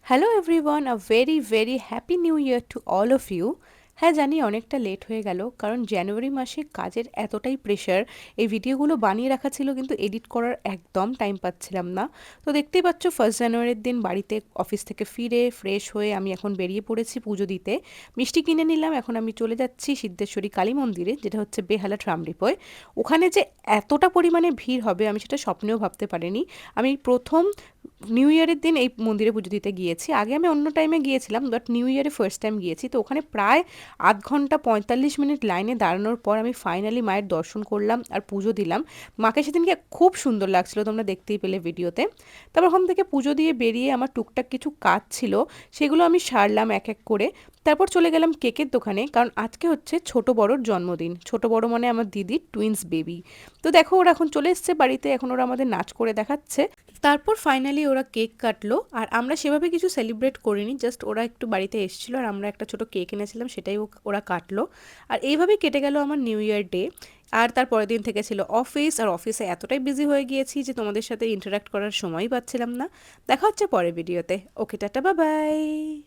Hello everyone, a very very happy new year to all of you. হ্যাঁ, জানি অনেকটা late হয়ে গেল, কারণ জানুয়ারি মাসে কাজের এতটাই প্রেশার। এই ভিডিওগুলো বানিয়ে রাখা ছিল, কিন্তু এডিট করার একদম টাইম পাচ্ছিলাম না। তো দেখতেই পাচ্ছ, 1 জানুয়ারির দিন বাড়িতে অফিস থেকে ফিরে ফ্রেশ হয়ে আমি এখন বেরিয়ে পড়েছি পুজো দিতে। মিষ্টি কিনে নিলাম, এখন আমি চলে যাচ্ছি সিদ্ধেশ্বরী কালী মন্দিরে, যেটা হচ্ছে বেহালা ট্রামডিপোয়। ওখানে যে এতটা পরিমাণে ভিড় হবে আমি সেটা স্বপ্নেও ভাবতে পারিনি। আমি প্রথম নিউ ইয়ারের দিন এই মন্দিরে পুজো দিতে গিয়েছি। আগে আমি অন্য টাইমে গিয়েছিলাম, বাট নিউ ইয়ারে ফার্স্ট টাইম গিয়েছি। তো ওখানে প্রায় 0.5 ঘন্টা লাইনে দাঁড়ানোর পর আমি ফাইনালি মায়ের দর্শন করলাম আর পুজো দিলাম। মাকে সেদিনকে খুব সুন্দর লাগছিল, তোমরা দেখতেই পেলে ভিডিওতে। তারপর ওখান থেকে পুজো দিয়ে বেরিয়ে আমার টুকটাক কিছু কাজ ছিল, সেগুলো আমি সারলাম এক এক করে। তারপর চলে গেলাম কেকের দোকানে, কারণ আজকে হচ্ছে ছোট বড়োর জন্মদিন। ছোট বড় মানে আমার দিদির টুইন্স বেবি। তো দেখো, ওরা এখন চলে এসছে বাড়িতে, এখন ওরা আমাদের নাচ করে দেখাচ্ছে। তারপর ফাইনালি ওরা কেক কাটলো, আর আমরা সেভাবে কিছু সেলিব্রেট করিনি, জাস্ট ওরা একটু বাড়িতে এসেছিলো আর আমরা একটা ছোট কেক এনেছিলাম, সেটাই ওরা কাটলো। আর এইভাবেই কেটে গেল আমার নিউ ইয়ার ডে। আর তার পরের দিন থেকে ছিল অফিস, আর অফিসে এতটাই বিজি হয়ে গিয়েছি যে তোমাদের সাথে ইন্টারাক্ট করার সময়ই পাচ্ছিলাম না। দেখা হচ্ছে পরের ভিডিওতে। ওকে, টাটা, বাই বাই।